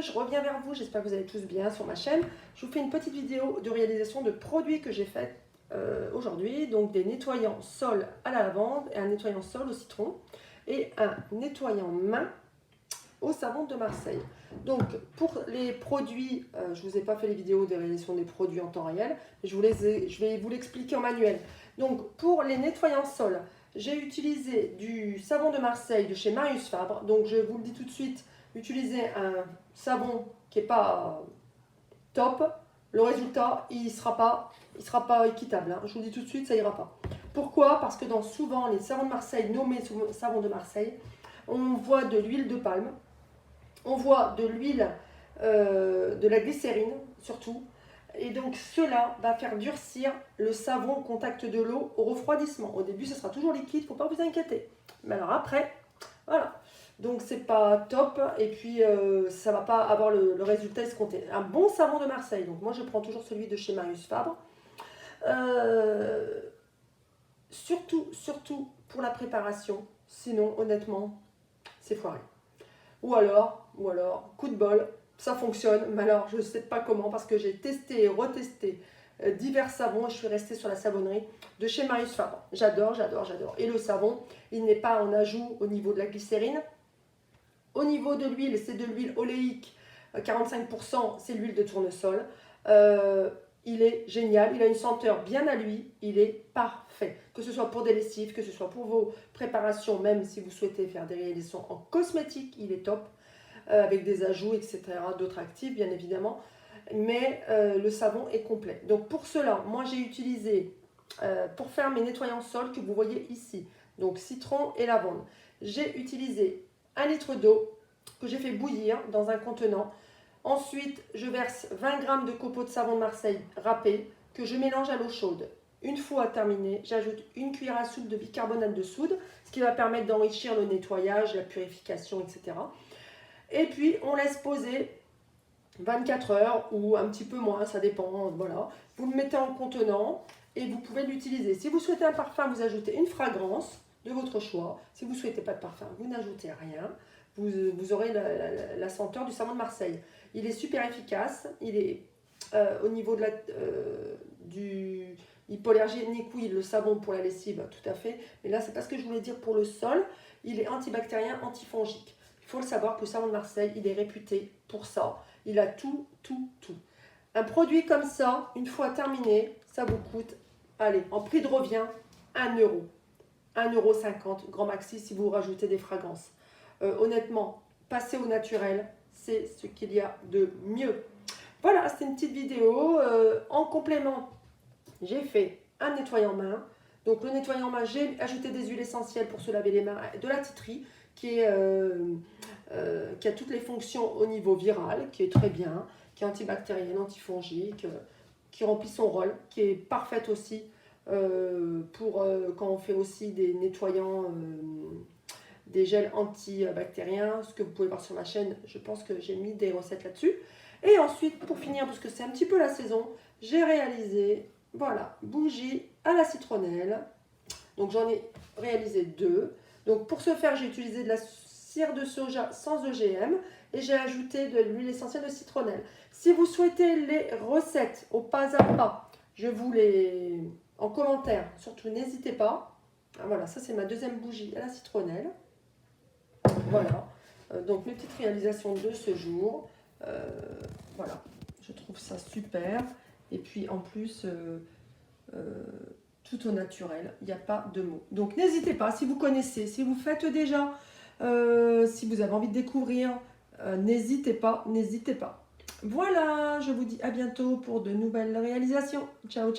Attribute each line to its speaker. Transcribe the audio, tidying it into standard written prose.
Speaker 1: je reviens vers vous, j'espère que vous allez tous bien sur ma chaîne. Je vous fais une petite vidéo de réalisation de produits que j'ai fait aujourd'hui, donc des nettoyants sol à la lavande et un nettoyant sol au citron et un nettoyant main au savon de Marseille. Donc pour les produits, je ne vous ai pas fait les vidéos de réalisation des produits en temps réel, mais je vais vous l'expliquer en manuel. Donc pour les nettoyants sol, j'ai utilisé du savon de Marseille de chez Marius Fabre. Donc je vous le dis tout de suite, utilisez un savon qui n'est pas top, le résultat il sera pas équitable. Hein. Je vous le dis tout de suite, ça ira pas. Pourquoi? Parce que dans souvent les savons de Marseille, nommés savons de Marseille, on voit de l'huile de palme, on voit de l'huile, de la glycérine surtout. Et donc cela va faire durcir le savon au contact de l'eau au refroidissement. Au début, ce sera toujours liquide, il ne faut pas vous inquiéter. Mais alors après, voilà. Donc c'est pas top et puis ça va pas avoir le résultat escompté. Un bon savon de Marseille, donc moi je prends toujours celui de chez Marius Fabre. Surtout pour la préparation, sinon honnêtement c'est foiré. Ou alors, coup de bol, ça fonctionne, mais alors je ne sais pas comment parce que j'ai testé et retesté divers savons et je suis restée sur la savonnerie de chez Marius Fabre. J'adore. Et le savon, il n'est pas en ajout au niveau de la glycérine. Au niveau de l'huile, c'est de l'huile oléique, 45%, c'est l'huile de tournesol. Il est génial, il a une senteur bien à lui, il est parfait. Que ce soit pour des lessives, que ce soit pour vos préparations, même si vous souhaitez faire des réalisations en cosmétique, il est top, avec des ajouts, etc., d'autres actifs, bien évidemment. Mais le savon est complet. Donc pour cela, moi j'ai utilisé, pour faire mes nettoyants sol que vous voyez ici, donc citron et lavande, j'ai utilisé 1 litre d'eau que j'ai fait bouillir dans un contenant. Ensuite, je verse 20 g de copeaux de savon de Marseille râpé que je mélange à l'eau chaude. Une fois terminé, j'ajoute une cuillère à soupe de bicarbonate de soude, ce qui va permettre d'enrichir le nettoyage, la purification, etc. Et puis, on laisse poser 24 heures ou un petit peu moins, ça dépend. Voilà. Vous le mettez en contenant et vous pouvez l'utiliser. Si vous souhaitez un parfum, vous ajoutez une fragrance de votre choix. Si vous ne souhaitez pas de parfum, vous n'ajoutez rien. Vous aurez la senteur du savon de Marseille. Il est super efficace. Il est au niveau de du hypoallergénique, oui, le savon pour la lessive, tout à fait. Mais là, c'est pas ce que je voulais dire pour le sol. Il est antibactérien, antifongique. Il faut le savoir que le savon de Marseille, il est réputé pour ça. Il a tout. Un produit comme ça, une fois terminé, ça vous coûte, allez, en prix de revient, 1 euro. 1,50 € grand maxi si vous rajoutez des fragrances. Honnêtement, passer au naturel, c'est ce qu'il y a de mieux. Voilà, c'était une petite vidéo. En complément, j'ai fait un nettoyant main. Donc le nettoyant main, j'ai ajouté des huiles essentielles pour se laver les mains, de la titri, qui a toutes les fonctions au niveau viral, qui est très bien, qui est antibactérienne, antifongique, qui remplit son rôle, qui est parfaite aussi pour quand on fait aussi des nettoyants, des gels antibactériens, ce que vous pouvez voir sur ma chaîne, je pense que j'ai mis des recettes là-dessus. Et ensuite, pour finir, parce que c'est un petit peu la saison, j'ai réalisé, voilà, bougies à la citronnelle. Donc j'en ai réalisé 2. Donc pour ce faire, j'ai utilisé de la cire de soja sans OGM et j'ai ajouté de l'huile essentielle de citronnelle. Si vous souhaitez les recettes au pas à pas, je vous les en commentaire, surtout n'hésitez pas. Ah, voilà, ça c'est ma deuxième bougie à la citronnelle. Voilà, donc mes petites réalisations de ce jour. Voilà, je trouve ça super. Et puis en plus, tout au naturel, il n'y a pas de mots. Donc n'hésitez pas, si vous connaissez, si vous faites déjà, si vous avez envie de découvrir, n'hésitez pas. Voilà, je vous dis à bientôt pour de nouvelles réalisations. Ciao.